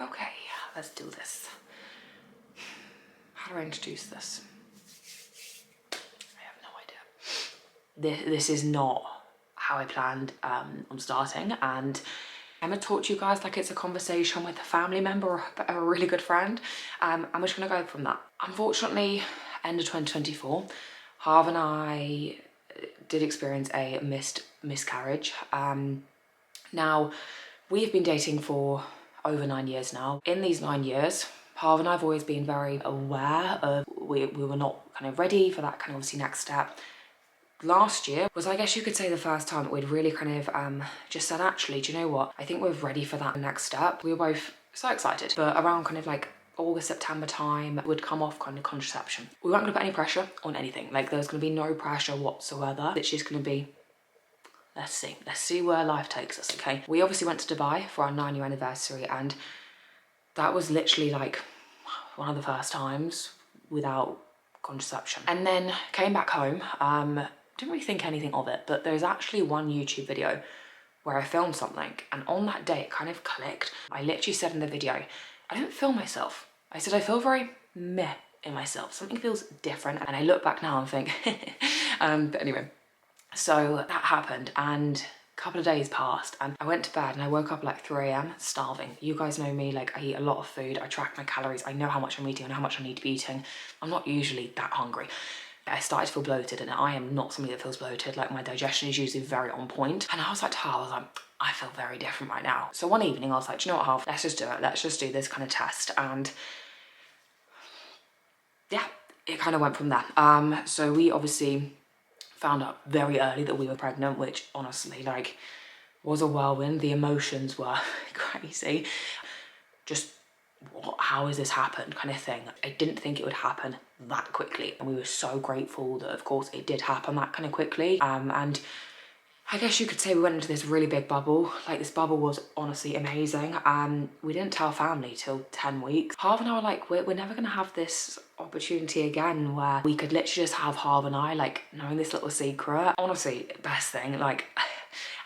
Okay, let's do this. How do I introduce this? I have no idea. This is not how I planned on starting, and I'm gonna talk to you guys like it's a conversation with a family member or a really good friend. I'm just gonna go from that. Unfortunately, end of 2024, Harv and I did experience a miscarriage. Now, we've been dating for over 9 years now. In these 9 years, Harv and I have always been very aware of we were not kind of ready for that kind of obviously next step. Last year was, I guess you could say, the first time that we'd really kind of just said, actually, do you know what? I think we're ready for that next step. We were both so excited, but around kind of like August, September time, would come off kind of contraception. We weren't gonna put any pressure on anything. Like, there's gonna be no pressure whatsoever. It's just gonna be, let's see where life takes us, okay? We obviously went to Dubai for our 9-year anniversary, and that was literally like one of the first times without contraception. And then came back home, didn't really think anything of it, but there's actually one YouTube video where I filmed something, and on that day it kind of clicked. I literally said in the video, I didn't feel myself. I said, I feel very meh in myself. Something feels different. And I look back now and think, but anyway, so that happened, and a couple of days passed, and I went to bed and I woke up at like 3 AM starving. You guys know me, like I eat a lot of food, I track my calories, I know how much I'm eating, I know how much I need to be eating. I'm not usually that hungry. I started to feel bloated, and I am not somebody that feels bloated. Like, my digestion is usually very on point. And I was like to Harv, I was like, I feel very different right now. So one evening I was like, do you know what, Harv, let's just do it. Let's just do this kind of test. And yeah, it kind of went from there. So we obviously found out very early that we were pregnant, which honestly, like, was a whirlwind. The emotions were crazy. Just, how has this happened kind of thing. I didn't think it would happen that quickly, and we were so grateful that of course it did happen that kind of quickly. And I guess you could say we went into this really big bubble. Like, this bubble was honestly amazing. We didn't tell family till 10 weeks. Harv and I were like, we're never gonna have this opportunity again where we could literally just have Harv and I, like, knowing this little secret. Honestly, best thing, like,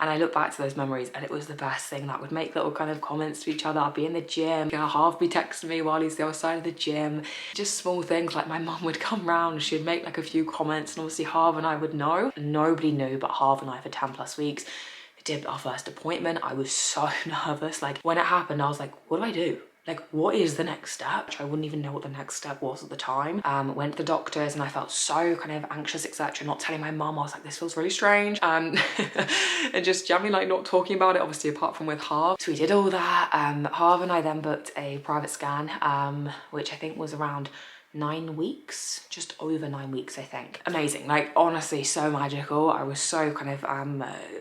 and I look back to those memories and it was the best thing. That would make little kind of comments to each other. I'd be in the gym, Harv be texting me while he's the other side of the gym. Just small things, like my mum would come round, she'd make like a few comments, and obviously Harv and I would know. Nobody knew but Harv and I for 10+ weeks. We did our first appointment. I was so nervous. Like, when it happened, I was like, what do I do? Like, what is the next step? I wouldn't even know what the next step was at the time. Went to the doctors and I felt so kind of anxious, etc. Not telling my mum. I was like, this feels really strange. And just generally like not talking about it, obviously, apart from with Harv. So we did all that. Harv and I then booked a private scan, which I think was around 9 weeks, just over 9 weeks, I think. Amazing, like, honestly, so magical. I was so kind of,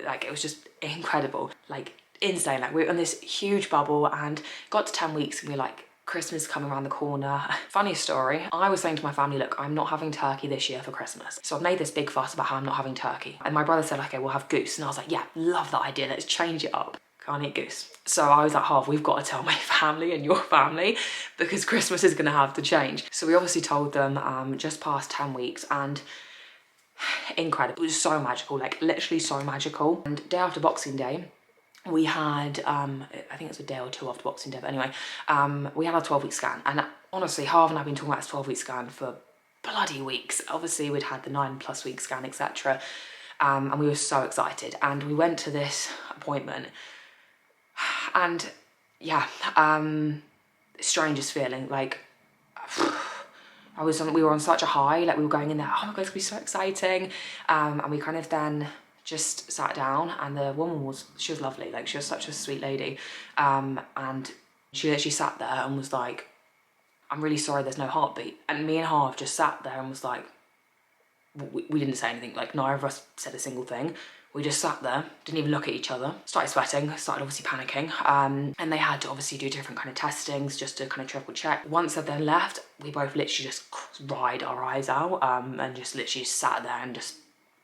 like, it was just incredible. Like, insane. Like, we were in this huge bubble and got to 10 weeks and we were like, Christmas is coming around the corner. Funny story, I was saying to my family, look, I'm not having turkey this year for Christmas. So I've made this big fuss about how I'm not having turkey. And my brother said, okay, we'll have goose. And I was like, yeah, love that idea, let's change it up. Can't eat goose. So I was like, Harv, we've got to tell my family and your family because Christmas is gonna have to change. So we obviously told them just past 10 weeks, and incredible. It was so magical, like literally so magical. And day after Boxing Day, we had, I think it was a day or two after Boxing Day, but anyway, we had our 12-week scan. And honestly, Harv and I have been talking about this 12-week scan for bloody weeks. Obviously, we'd had the 9+ week scan, etc. And we were so excited. And we went to this appointment, and yeah, strangest feeling. Like, we were on such a high. Like, we were going in there, oh my god, it's gonna be so exciting. And we kind of then just sat down, and the woman she was lovely. Like, she was such a sweet lady. And she literally sat there and was like, I'm really sorry, there's no heartbeat. And me and Harv just sat there and was like, we didn't say anything. Like, neither of us said a single thing. We just sat there, didn't even look at each other, started sweating, started obviously panicking. And they had to obviously do different kind of testings just to kind of triple check. Once they then left, we both literally just cried our eyes out, and just literally sat there and just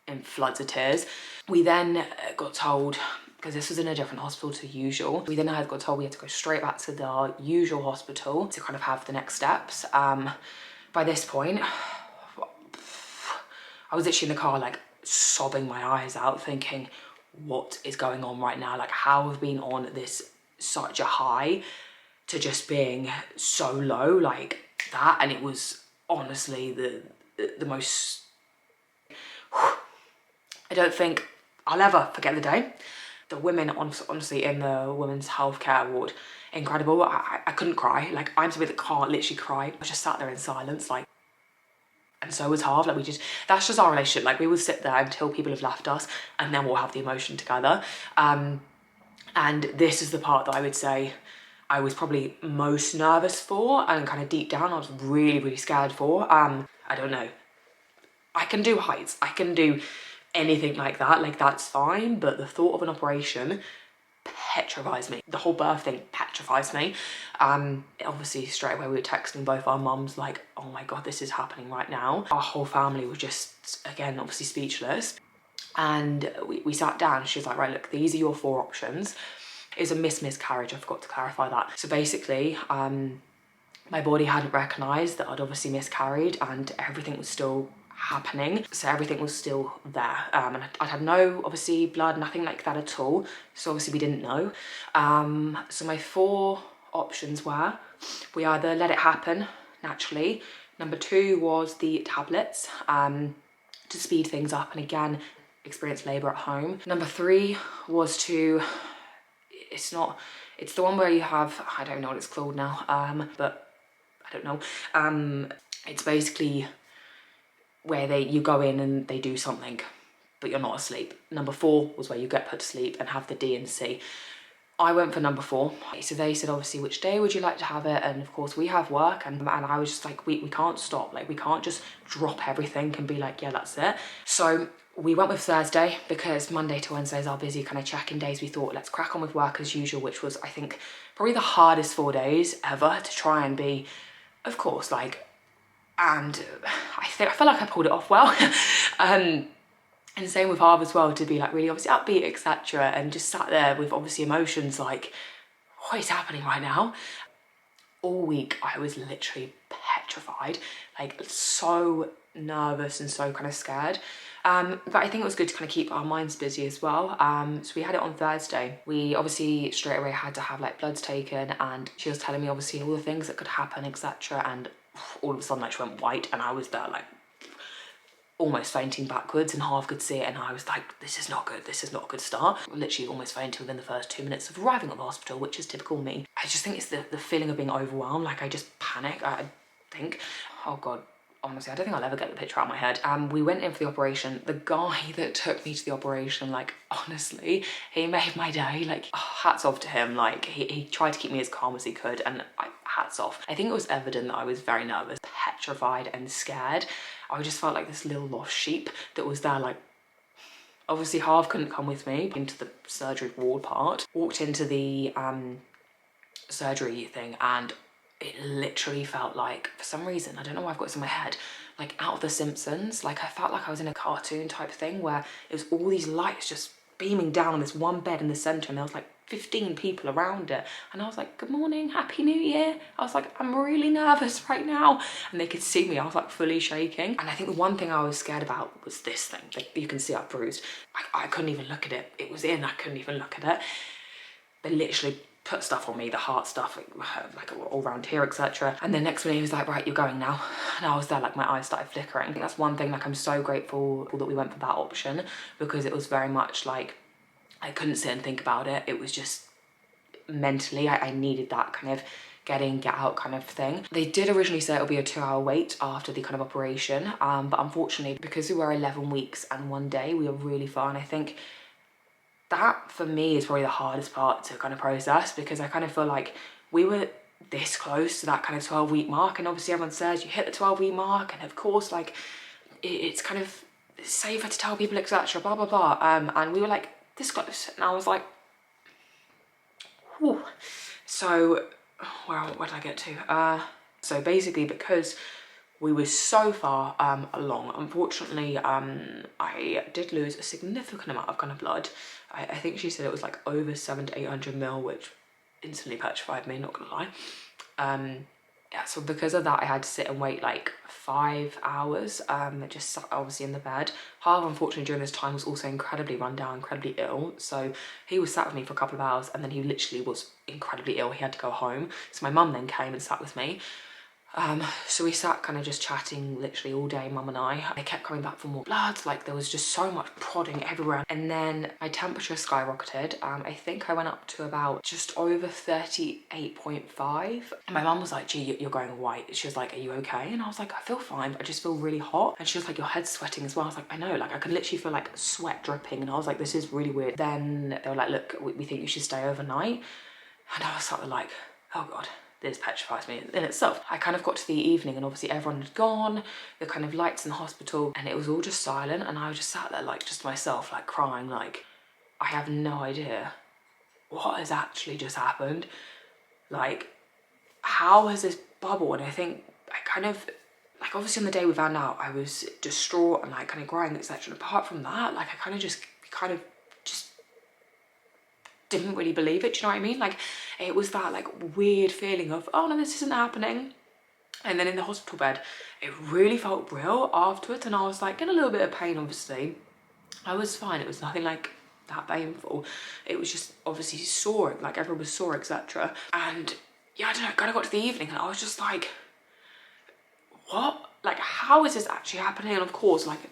in floods of tears. We then got told, because this was in a different hospital to usual, we then got told we had to go straight back to the usual hospital to kind of have the next steps. By this point, I was literally in the car, like, sobbing my eyes out, thinking, what is going on right now? Like, how have we been on this such a high, to just being so low like that. And it was honestly the most, I don't think I'll ever forget the day. The women, honestly, in the women's healthcare ward, incredible. I couldn't cry. Like, I'm somebody that can't literally cry. I just sat there in silence, like, and so was Harv. Like, that's just our relationship. Like, we will sit there until people have left us, and then we'll have the emotion together. And this is the part that I would say I was probably most nervous for, and kind of deep down I was really, really scared for. I don't know. I can do heights. I can do anything like that. Like, that's fine. But the thought of an operation petrifies me. The whole birth thing petrifies me. Obviously straight away we were texting both our mums like, oh my God, this is happening right now. Our whole family was just, again, obviously speechless. And we sat down. She was like, right, look, these are your 4 options. It was a miscarriage, I forgot to clarify that. So basically, my body hadn't recognised that I'd obviously miscarried, and everything was still happening. So everything was still there. And I'd had no, obviously, blood, nothing like that at all. So obviously we didn't know. So my 4 options were, we either let it happen naturally. Number 2 was the tablets, to speed things up, and again, experience labour at home. Number 3 was to, it's the one where you have, I don't know what it's called now, but I don't know. It's basically where you go in and they do something, but you're not asleep. Number 4 was where you get put to sleep and have the D and C. I went for number 4. So they said, obviously, which day would you like to have it? And of course we have work, and I was just like, we can't stop. Like, we can't just drop everything and be like, yeah, that's it. So we went with Thursday because Monday to Wednesday is our busy kind of check-in days. We thought, let's crack on with work as usual, which was, I think, probably the hardest 4 days ever to try and be, of course, like, and I feel like I pulled it off well. And same with Harv as well, to be like really obviously upbeat, etc. And just sat there with obviously emotions like, what is happening right now? All week I was literally petrified, like so nervous and so kind of scared. But I think it was good to kind of keep our minds busy as well. So we had it on Thursday. We obviously straight away had to have like bloods taken, and she was telling me obviously all the things that could happen, etc. And all of a sudden like she went white, and I was there like almost fainting backwards, and Harv could see it, and I was like, this is not good, this is not a good start. Literally almost fainting within the first 2 minutes of arriving at the hospital, which is typical me. I just think it's the feeling of being overwhelmed. Like, I just panic, I think. Oh God, honestly, I don't think I'll ever get the picture out of my head. We went in for the operation. The guy that took me to the operation, like, honestly, he made my day. Like, hats off to him. Like, he tried to keep me as calm as he could, and hats off. I think it was evident that I was very nervous, petrified and scared. I just felt like this little lost sheep that was there, like, obviously Harv couldn't come with me into the surgery ward part. Walked into the surgery thing, and it literally felt like, for some reason, I don't know why I've got this in my head, like out of The Simpsons. Like, I felt like I was in a cartoon type thing where it was all these lights just beaming down on this one bed in the centre, and there was like 15 people around it, and I was like, good morning, happy new year. I was like, I'm really nervous right now, and they could see me. I was like fully shaking. And I think the one thing I was scared about was this thing. Like, you can see I've bruised. I couldn't even look at it. It was in, I couldn't even look at it. They literally put stuff on me, the heart stuff, like all around here, etc. And then next minute he was like, right, you're going now. And I was there, like, my eyes started flickering. I think that's one thing, like, I'm so grateful that we went for that option, because it was very much like, I couldn't sit and think about it. It was just mentally, I needed that kind of get in, get out kind of thing. They did originally say it'll be a 2-hour wait after the kind of operation, but unfortunately, because we were 11 weeks and 1 day, we were really far. And I think that for me is probably the hardest part to kind of process, because I kind of feel like we were this close to that kind of 12-week mark, and obviously everyone says you hit the 12-week mark, and of course, like, it's kind of safer to tell people, etc, blah blah blah, and we were like this close, and I was like, whew. So where did I get to? So basically, because we were so far along, unfortunately, I did lose a significant amount of kind of blood. I think she said it was like over 700 to 800 mil, which instantly petrified me, not gonna lie. Yeah, so because of that, I had to sit and wait like 5 hours, just sat obviously in the bed. Harv, unfortunately, during this time was also incredibly run down, incredibly ill. So he was sat with me for a couple of hours, and then he literally was incredibly ill. He had to go home. So my mum then came and sat with me. So we sat kind of just chatting literally all day, mum and I. I kept coming back for more bloods, like there was just so much prodding everywhere. And then my temperature skyrocketed. I think I went up to about just over 38.5. And my mum was like, gee, you're going white. She was like, are you okay? And I was like, I feel fine, but I just feel really hot. And she was like, your head's sweating as well. I was like, I know, like I could literally feel like sweat dripping. And I was like, this is really weird. Then they were like, look, we think you should stay overnight. And I was sort of like, oh God, this petrifies me in itself. I kind of got to the evening and obviously everyone had gone, the kind of lights in the hospital, and it was all just silent. And I was just sat there like just myself, like crying, like I have no idea what has actually just happened. Like, how has this bubble? And I think I kind of, like obviously on the day we found out, I was distraught and like kind of crying, etc. And apart from that, like I kind of just didn't really believe it, do you know what I mean? Like it was that like weird feeling of, oh no, this isn't happening. And then in the hospital bed, it really felt real afterwards, and I was like in a little bit of pain, obviously. I was fine, it was nothing like that painful. It was just obviously sore, like everyone was sore, etc. And yeah, I don't know, kind of got to the evening and I was just like, what? Like, how is this actually happening? And of course, like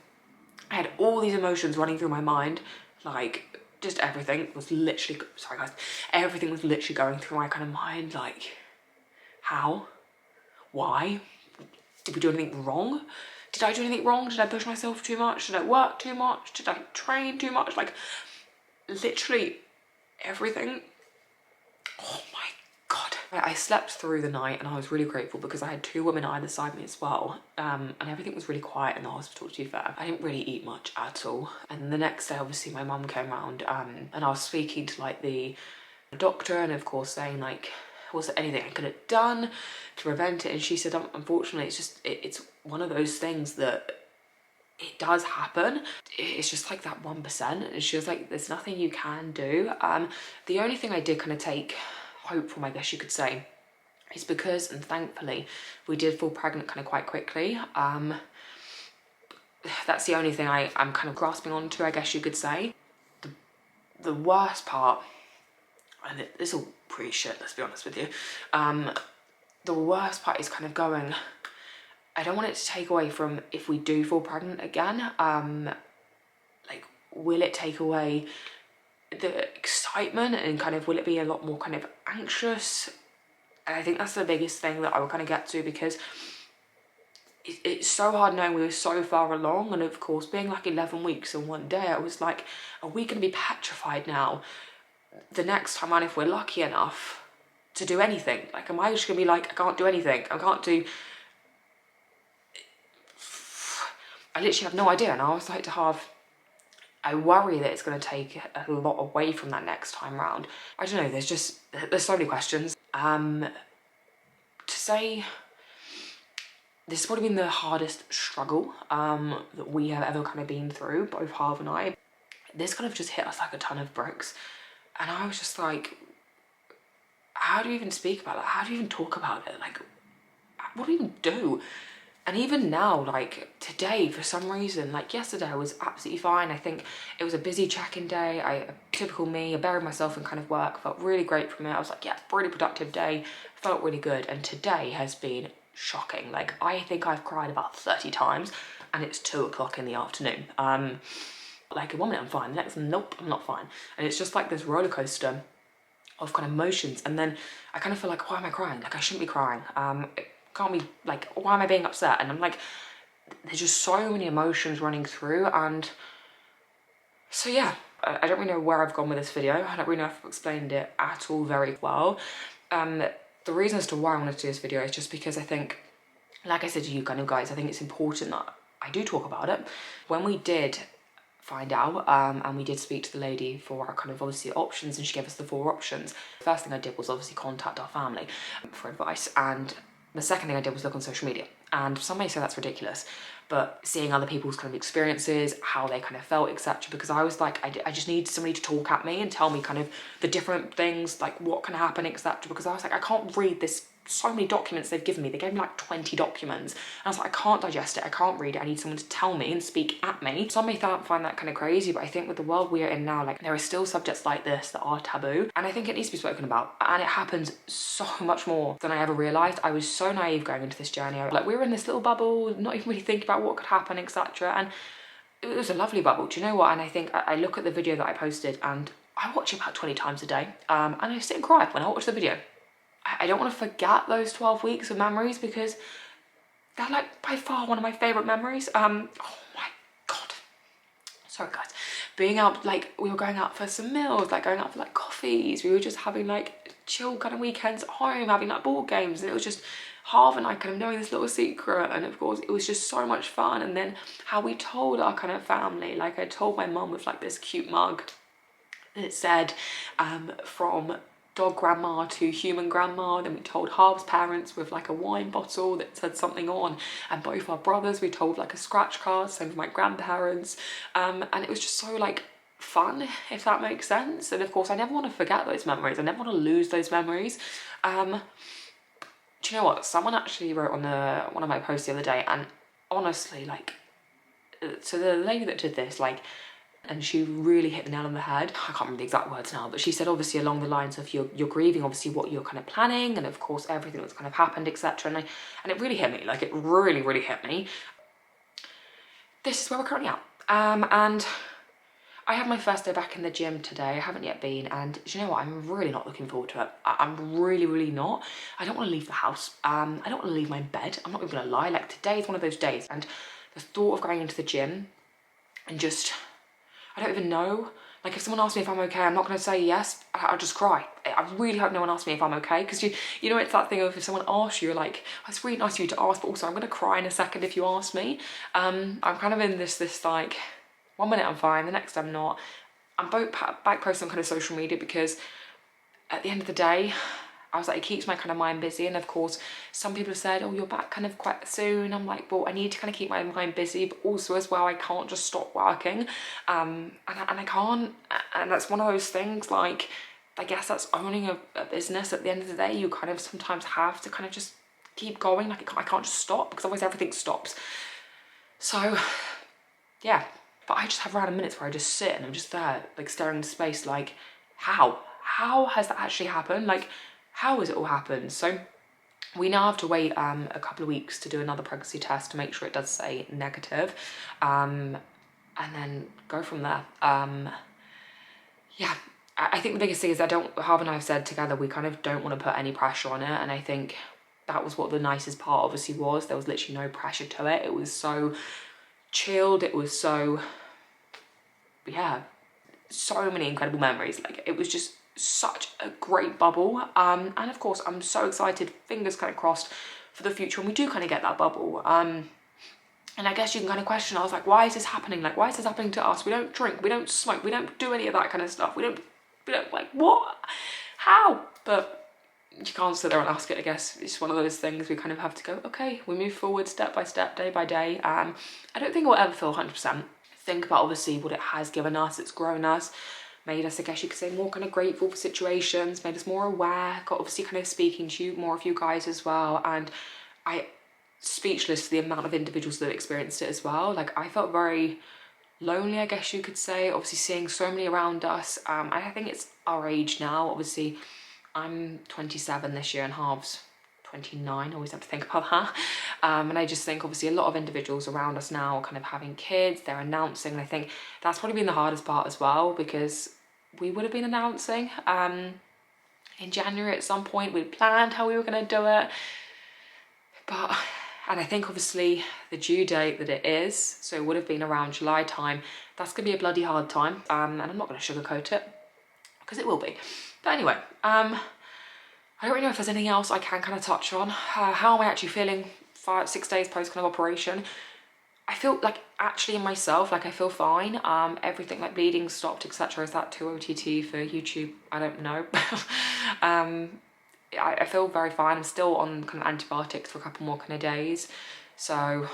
I had all these emotions running through my mind, like just everything was literally, sorry guys, everything was literally going through my kind of mind, like how, why, did we do anything wrong? Did I do anything wrong? Did I push myself too much? Did I work too much? Did I train too much? Like literally everything. Oh my God. I slept through the night and I was really grateful because I had 2 women either side of me as well. And everything was really quiet in the hospital, to be fair. I didn't really eat much at all. And the next day, obviously, my mum came round and I was speaking to like the doctor and of course saying like, was there anything I could have done to prevent it? And she said, unfortunately, it's just, it's one of those things that it does happen. It's just like that 1%. And she was like, there's nothing you can do. The only thing I did kind of take hope from, I guess you could say, is because, and thankfully, we did fall pregnant kind of quite quickly. That's the only thing I'm kind of grasping onto, I guess you could say. The worst part, and this is all pretty shit, let's be honest with you. The worst part is kind of going, I don't want it to take away from if we do fall pregnant again. Like, will it take away the excitement and kind of will it be a lot more kind of anxious? And I think that's the biggest thing that I will kind of get to, because it's so hard knowing we were so far along, and of course being like 11 weeks in one day, I was like, are we going to be petrified now the next time around if we're lucky enough to do anything? Like, am I just going to be like, I can't do anything, I can't do, I literally have no idea. And I was like to Harv, I worry that it's going to take a lot away from that next time round. I don't know, there's so many questions. To say, this has probably been the hardest struggle that we have ever kind of been through, both Harv and I. This kind of just hit us like a ton of bricks. And I was just like, how do you even speak about that? How do you even talk about it? Like, what do you even do? And even now, like today, for some reason, like yesterday I was absolutely fine. I think it was a busy check-in day. Typical me, I buried myself in kind of work, felt really great from it. I was like, yeah, really productive day, felt really good. And today has been shocking. Like, I think I've cried about 30 times and it's 2 o'clock in the afternoon. Like 1 minute I'm fine, the next, nope, I'm not fine. And it's just like this roller coaster of kind of emotions. And then I kind of feel like, why am I crying? Like, I shouldn't be crying. Can't be like, why am I being upset? And I'm like, there's just so many emotions running through. And so yeah, I don't really know where I've gone with this video. I don't really know if I've explained it at all very well. The reason as to why I wanted to do this video is just because I think, like I said to you kind of guys, I think it's important that I do talk about it. When we did find out and we did speak to the lady for our kind of obviously options, and she gave us the 4 options. The first thing I did was obviously contact our family for advice, and the second thing I did was look on social media. And some may say that's ridiculous, but seeing other people's kind of experiences, how they kind of felt, etc. Because I was like, I just need somebody to talk at me and tell me kind of the different things, like what can happen, etc. Because I was like, I can't read this so many documents they've given me. They gave me like 20 documents. And I was like, I can't digest it, I can't read it, I need someone to tell me and speak at me. Some may find that kind of crazy, but I think with the world we are in now, like, there are still subjects like this that are taboo, and I think it needs to be spoken about. And it happens so much more than I ever realised. I was so naive going into this journey. Like, we were in this little bubble, not even really thinking about what could happen, etc. And it was a lovely bubble, do you know what? And I think I look at the video that I posted and I watch it about 20 times a day, and I sit and cry when I watch the video. I don't want to forget those 12 weeks of memories, because they're like by far one of my favourite memories. Oh my God. Sorry guys. Being out, like, we were going out for some meals, like going out for like coffees. We were just having like chill kind of weekends at home, having like board games. And it was just Harv and I kind of knowing this little secret. And of course it was just so much fun. And then how we told our kind of family, like I told my mum with like this cute mug that said from dog grandma to human grandma. Then we told Harv's parents with like a wine bottle that said something on, and both our brothers we told like a scratch card, same for my grandparents, and it was just so like fun, if that makes sense. And of course I never want to forget those memories, I never want to lose those memories. Do you know what, someone actually wrote on one of my posts the other day, and honestly, like, so the lady that did this, like, and she really hit the nail on the head. I can't remember the exact words now, but she said obviously along the lines of you're grieving obviously what you're kind of planning, and of course everything that's kind of happened, etc. And it really hit me, like it really hit me. This is where we're currently at, and I have my first day back in the gym today. I haven't yet been, and do you know what, I'm really not looking forward to it. I'm really not. I don't want to leave the house. I don't want to leave my bed. I'm not even gonna lie, like today is one of those days, and the thought of going into the gym and just, I don't even know. Like if someone asks me if I'm okay, I'm not going to say yes. I'll just cry. I really hope no one asks me if I'm okay, because you know, it's that thing of if someone asks you, you're like, oh, it's really nice of you to ask, but also I'm going to cry in a second if you ask me. I'm kind of in this like, 1 minute I'm fine, the next I'm not. I'm both back posting on kind of social media, because at the end of the day, I was like, it keeps my kind of mind busy. And of course, some people have said, oh, you're back kind of quite soon. I'm like, well, I need to kind of keep my mind busy, but also as well, I can't just stop working. And I can't, and that's one of those things, like, I guess that's owning a business. At the end of the day, you kind of sometimes have to kind of just keep going. Like I can't just stop, because otherwise everything stops. So yeah, but I just have random minutes where I just sit and I'm just there, like staring into space, like, how has that actually happened? Like, how has it all happened? So we now have to wait a couple of weeks to do another pregnancy test to make sure it does say negative, and then go from there. Yeah, I think the biggest thing is Harv and I have said together, we kind of don't want to put any pressure on it, and I think that was what the nicest part obviously was. There was literally no pressure to it. It was so chilled, it was so, yeah, so many incredible memories. Like it was just such a great bubble, and of course I'm so excited, fingers kind of crossed for the future when we do kind of get that bubble. And I guess you can kind of question, I was like, why is this happening? Like, why is this happening to us? We don't drink, we don't smoke, we don't do any of that kind of stuff. We don't like, what? How? But you can't sit there and ask it, I guess. It's one of those things we kind of have to go, okay, we move forward step by step, day by day. I don't think we'll ever feel 100%. Think about obviously what it has given us, it's grown us, made us, I guess you could say, more kind of grateful for situations, made us more aware, got obviously kind of speaking to you, more of you guys as well, and speechless to the amount of individuals that have experienced it as well. Like I felt very lonely, I guess you could say, obviously seeing so many around us. I think it's our age now, obviously I'm 27 this year and Harv's 29, always have to think about that. And I just think obviously a lot of individuals around us now are kind of having kids, they're announcing, and I think that's probably been the hardest part as well, because we would have been announcing in January at some point. We'd planned how we were going to do it, but, and I think obviously the due date that it is, so it would have been around July time, that's going to be a bloody hard time, and I'm not going to sugarcoat it, because it will be. But anyway, I don't really know if there's anything else I can kind of touch on. How am I actually feeling 5-6 days post kind of operation? I feel like actually in myself, like I feel fine. Everything like bleeding stopped, etc. Is that too OTT for YouTube? I don't know. I feel very fine. I'm still on kind of antibiotics for a couple more kind of days. So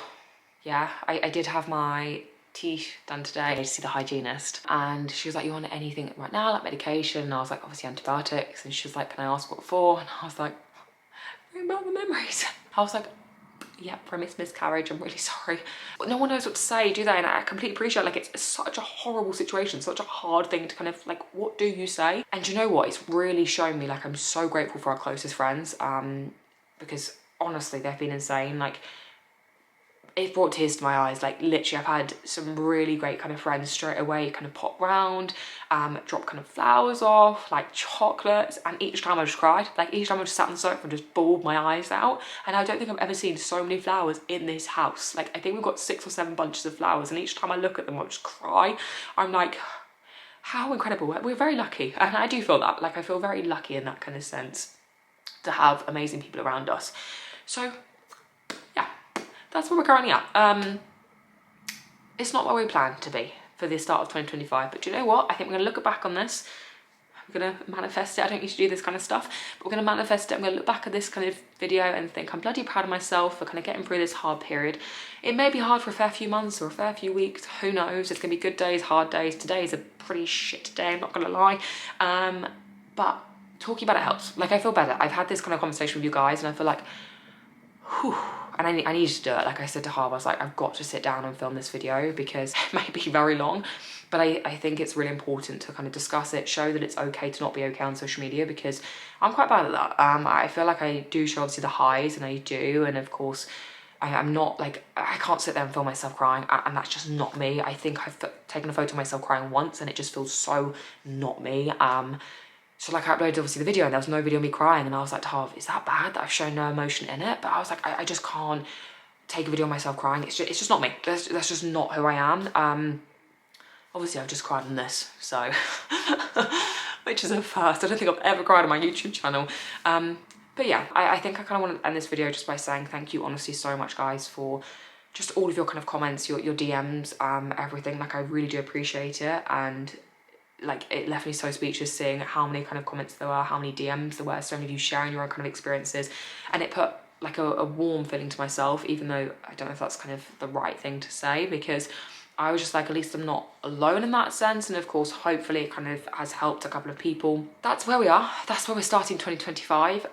yeah, I did have my teeth done today to see the hygienist, and she was like, you want anything right now, like medication? And I was like, obviously antibiotics. And she was like, can I ask what for? And I was like, bring back the memories. I was like, yeah, premise miscarriage, I'm really sorry. But no one knows what to say, do they? And I completely appreciate, like, it's such a horrible situation, such a hard thing to kind of, like, what do you say? And you know what? It's really shown me, like, I'm so grateful for our closest friends, because honestly, they've been insane. Like, it brought tears to my eyes. Like, literally, I've had some really great kind of friends straight away kind of pop round, drop kind of flowers off, like chocolates, and each time I just cried. Like, each time I just sat on the sofa and just bawled my eyes out. And I don't think I've ever seen so many flowers in this house. Like, I think we've got 6 or 7 bunches of flowers, and each time I look at them, I just cry. I'm like, how incredible. We're very lucky, and I do feel that. Like, I feel very lucky in that kind of sense to have amazing people around us. So yeah, that's where we're currently at. It's not where we planned to be for the start of 2025, but do you know what? I think we're gonna look back on this. We're gonna manifest it. I don't usually do this kind of stuff, but we're gonna manifest it. I'm gonna look back at this kind of video and think I'm bloody proud of myself for kind of getting through this hard period. It may be hard for a fair few months or a fair few weeks, who knows? It's gonna be good days, hard days. Today is a pretty shit day, I'm not gonna lie. But talking about it helps. Like, I feel better. I've had this kind of conversation with you guys, and I feel like, whew, and I need to do it. Like I said to Harv, I was like, I've got to sit down and film this video because it may be very long, but I think it's really important to kind of discuss it, show that it's okay to not be okay on social media, because I'm quite bad at that. I feel like I do show obviously the highs, and I do, and of course I'm not like, I can't sit there and film myself crying, and that's just not me. I think I've taken a photo of myself crying once, and it just feels so not me. So like, I uploaded obviously the video, and there was no video of me crying, and I was like, Harv, is that bad that I've shown no emotion in it? But I was like, I just can't take a video of myself crying. It's just not me. That's just not who I am. Obviously I've just cried on this, so which is a first. I don't think I've ever cried on my YouTube channel. But yeah, I think I kind of want to end this video just by saying thank you honestly so much, guys, for just all of your kind of comments, your DMs, everything. Like, I really do appreciate it, and like, it left me so speechless seeing how many kind of comments there were, how many DMs there were, so many of you sharing your own kind of experiences, and it put like a warm feeling to myself, even though I don't know if that's kind of the right thing to say, because I was just like, at least I'm not alone in that sense. And of course, hopefully it kind of has helped a couple of people. That's where we are. That's where we're starting 2025.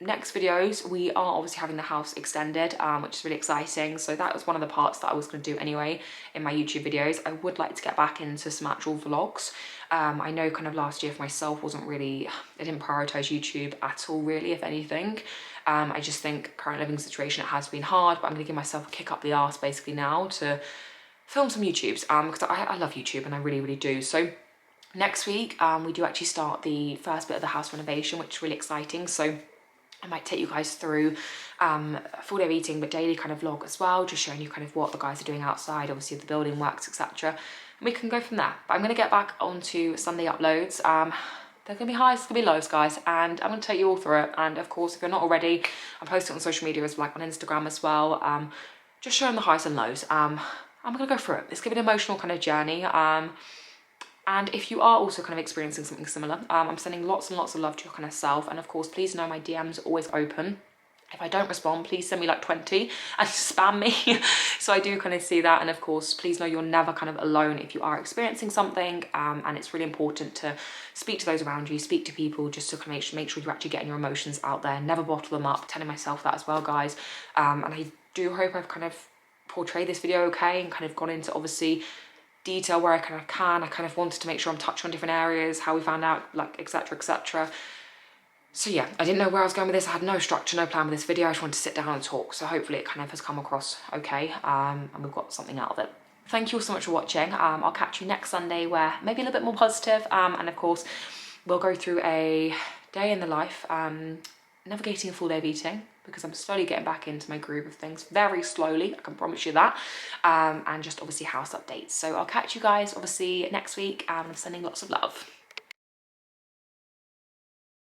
Next videos, we are obviously having the house extended, which is really exciting. So that was one of the parts that I was going to do anyway in my YouTube videos. I would like to get back into some actual vlogs. I know kind of last year for myself wasn't really, I didn't prioritize YouTube at all really, if anything. I just think current living situation, it has been hard, but I'm gonna give myself a kick up the arse basically now to film some YouTubes, because I love YouTube, and I really, really do. So next week, we do actually start the first bit of the house renovation, which is really exciting. So I might take you guys through a full day of eating, but daily kind of vlog as well, just showing you kind of what the guys are doing outside, obviously the building works, etc. And we can go from there. But I'm gonna get back onto Sunday uploads. They're gonna be highs, there's gonna be lows, guys, and I'm gonna take you all through it. And of course, if you're not already, I'm posting on social media as well, like on Instagram as well, just showing the highs and lows. I'm gonna go through it. It's gonna be an emotional kind of journey. And if you are also kind of experiencing something similar, I'm sending lots and lots of love to your kind of self. And of course, please know my DMs are always open. If I don't respond, please send me like 20 and spam me. So I do kind of see that. And of course, please know you're never kind of alone if you are experiencing something. And it's really important to speak to those around you, speak to people, just to kind of make sure you're actually getting your emotions out there. Never bottle them up. Telling myself that as well, guys. And I do hope I've kind of portrayed this video okay, and kind of gone into obviously detail where I kind of can. I kind of wanted to make sure I'm touching on different areas, how we found out, like, etc, etc. So yeah, I didn't know where I was going with this. I had no structure, no plan with this video. I just wanted to sit down and talk. So hopefully it kind of has come across okay, and we've got something out of it. Thank you all so much for watching. I'll catch you next Sunday, where maybe a little bit more positive, and of course we'll go through a day in the life, navigating a full day of eating, because I'm slowly getting back into my groove of things, very slowly, I can promise you that, and just obviously house updates. So I'll catch you guys obviously next week, and I'm sending lots of love.